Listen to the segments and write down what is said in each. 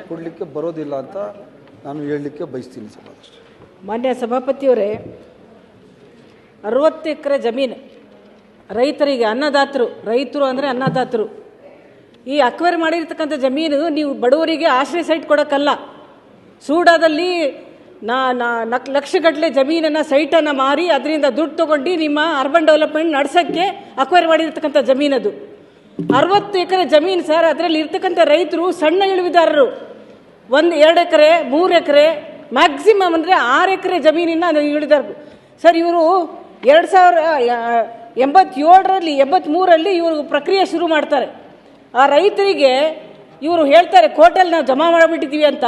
ಕೊಡಲಿಕ್ಕೆ ಬರೋದಿಲ್ಲ ಅಂತ ನಾನು ಹೇಳಲಿಕ್ಕೆ ಬಯಸ್ತೀನಿ ಸಭಾಧ್ಯಕ್ಷ. ಮಾನ್ಯ ಸಭಾಪತಿಯವರೇ, 60 ಎಕರೆ ಜಮೀನು ರೈತರಿಗೆ, ಅನ್ನದಾತರು, ರೈತರು ಅಂದರೆ ಅನ್ನದಾತರು, ಈ ಅಕ್ವೈರ್ ಮಾಡಿರ್ತಕ್ಕಂಥ ಜಮೀನು ನೀವು ಬಡವರಿಗೆ ಆಶ್ರಯ ಸೈಟ್ ಕೊಡೋಕ್ಕಲ್ಲ. ಸೂಡಾದಲ್ಲಿ ಲಕ್ಷಗಟ್ಟಲೆ ಜಮೀನನ್ನು, ಸೈಟನ್ನು ಮಾರಿ ಅದರಿಂದ ದುಡ್ಡು ತೊಗೊಂಡು ನಿಮ್ಮ ಅರ್ಬನ್ ಡೆವಲಪ್ಮೆಂಟ್ ನಡೆಸೋಕ್ಕೆ ಅಕ್ವೈರ್ ಮಾಡಿರ್ತಕ್ಕಂಥ ಜಮೀನದು. 60 ಎಕರೆ ಜಮೀನು ಸರ್. ಅದರಲ್ಲಿ ಇರ್ತಕ್ಕಂಥ ರೈತರು ಸಣ್ಣ ಇಳುವಿದಾರರು. 1-2 ಎಕರೆ, 3 ಎಕರೆ, ಮ್ಯಾಕ್ಸಿಮಮ್ ಅಂದರೆ 6 ಎಕರೆ ಜಮೀನಿನ ಇಳಿದಾರ ಸರ್. ಇವರು 2087ರಲ್ಲಿ 83ರಲ್ಲಿ ಇವರು ಪ್ರಕ್ರಿಯೆ ಶುರು ಮಾಡ್ತಾರೆ. ಆ ರೈತರಿಗೆ ಇವರು ಹೇಳ್ತಾರೆ ಕೋರ್ಟಲ್ಲಿ ನಾವು ಜಮಾ ಮಾಡಿಬಿಟ್ಟಿದ್ದೀವಿ ಅಂತ.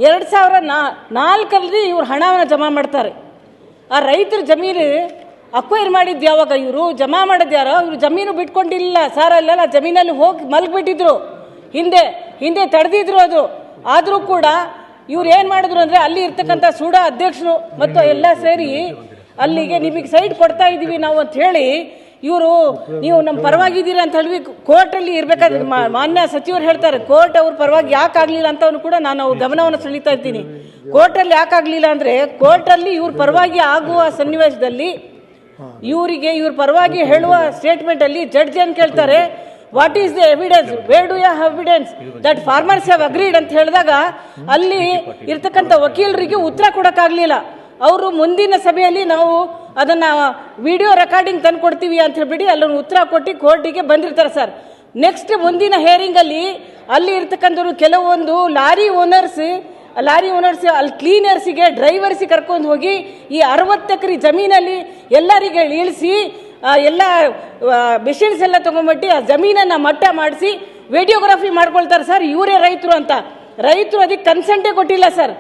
2004ರಲ್ಲಿ ಇವರು ಹಣವನ್ನು ಜಮಾ ಮಾಡ್ತಾರೆ. ಆ ರೈತರ ಜಮೀನು ಅಕ್ವೈರ್ ಮಾಡಿದ್ದು ಯಾವಾಗ, ಇವರು ಜಮಾ ಮಾಡೋದು ಯಾರೋ, ಇವರು ಜಮೀನು ಬಿಟ್ಕೊಂಡಿಲ್ಲ ಸರ್. ಅಲ್ಲೆಲ್ಲ ಜಮೀನಲ್ಲಿ ಹೋಗಿ ಮಲಗಿಬಿಟ್ಟಿದ್ರು, ಹಿಂದೆ ತಡೆದಿದ್ರು ಅದು. ಆದರೂ ಕೂಡ ಇವ್ರು ಏನು ಮಾಡಿದ್ರು ಅಂದರೆ, ಅಲ್ಲಿ ಇರ್ತಕ್ಕಂಥ ಸೂಡಾ ಅಧ್ಯಕ್ಷರು ಮತ್ತು ಎಲ್ಲ ಸೇರಿ ಅಲ್ಲಿಗೆ ನಿಮಗೆ ಸೈಟ್ ಕೊಡ್ತಾ ಇದ್ದೀವಿ ನಾವು ಅಂತ ಹೇಳಿ, ಇವರು ನೀವು ನಮ್ಮ ಪರವಾಗಿದ್ದೀರಾ ಅಂತ ಹೇಳಿ ಕೋರ್ಟಲ್ಲಿ ಇರಬೇಕಾದ್ರೆ ಮಾನ್ಯ ಸಚಿವರು ಹೇಳ್ತಾರೆ ಕೋರ್ಟ್ ಅವ್ರ ಪರವಾಗಿ ಯಾಕೆ ಆಗಲಿಲ್ಲ ಅಂತವನು ಕೂಡ ನಾನು ಅವ್ರ ಗಮನವನ್ನು ಸೆಳೀತಾ ಇದ್ದೀನಿ. ಕೋರ್ಟಲ್ಲಿ ಯಾಕೆ ಆಗಲಿಲ್ಲ ಅಂದರೆ, ಕೋರ್ಟಲ್ಲಿ ಇವ್ರ ಪರವಾಗಿ ಆಗುವ ಸನ್ನಿವೇಶದಲ್ಲಿ ಇವರಿಗೆ ಇವ್ರ ಪರವಾಗಿ ಹೇಳುವ ಸ್ಟೇಟ್ಮೆಂಟಲ್ಲಿ ಜಡ್ಜ್ ಏನು ಕೇಳ್ತಾರೆ, what is the evidence, where do you have evidence that farmers have agreed ಅಂತ ಹೇಳಿದಾಗ ಅಲ್ಲಿ ಇರ್ತಕ್ಕಂಥ ವಕೀಲರಿಗೆ ಉತ್ತರ ಕೊಡೋಕ್ಕಾಗಲಿಲ್ಲ. ಅವರು ಮುಂದಿನ ಸಭೆಯಲ್ಲಿ ನಾವು ಅದನ್ನು ವಿಡಿಯೋ ರೆಕಾರ್ಡಿಂಗ್ ತಂದು ಕೊಡ್ತೀವಿ ಅಂತ ಹೇಳ್ಬಿಟ್ಟು ಅಲ್ಲೊಂದು ಉತ್ತರ ಕೊಟ್ಟು ಕೋರ್ಟಿಗೆ ಬಂದಿರ್ತಾರೆ ಸರ್. ನೆಕ್ಸ್ಟ್ ಮುಂದಿನ ಹೇರಿಂಗಲ್ಲಿ ಅಲ್ಲಿ ಇರ್ತಕ್ಕಂಥವ್ರು ಕೆಲವೊಂದು ಲಾರಿ ಓನರ್ಸ್ ಅಲ್ಲಿ ಕ್ಲೀನರ್ಸಿಗೆ, ಡ್ರೈವರ್ಸಿಗೆ ಕರ್ಕೊಂಡು ಹೋಗಿ ಈ 60 ಎಕರೆ ಜಮೀನಲ್ಲಿ ಎಲ್ಲರಿಗೆ ಇಳಿಸಿ ಎಲ್ಲ ಮೆಷಿನ್ಸ್ ಎಲ್ಲ ತೊಗೊಂಡ್ಬಿಟ್ಟು ಆ ಜಮೀನನ್ನು ಮಟ್ಟ ಮಾಡಿಸಿ ವಿಡಿಯೋಗ್ರಫಿ ಮಾಡ್ಕೊಳ್ತಾರೆ ಸರ್. ಇವರೇ ರೈತರು ಅಂತ. ರೈತರು ಅದಕ್ಕೆ ಕನ್ಸೆಂಟೇ ಕೊಟ್ಟಿಲ್ಲ ಸರ್.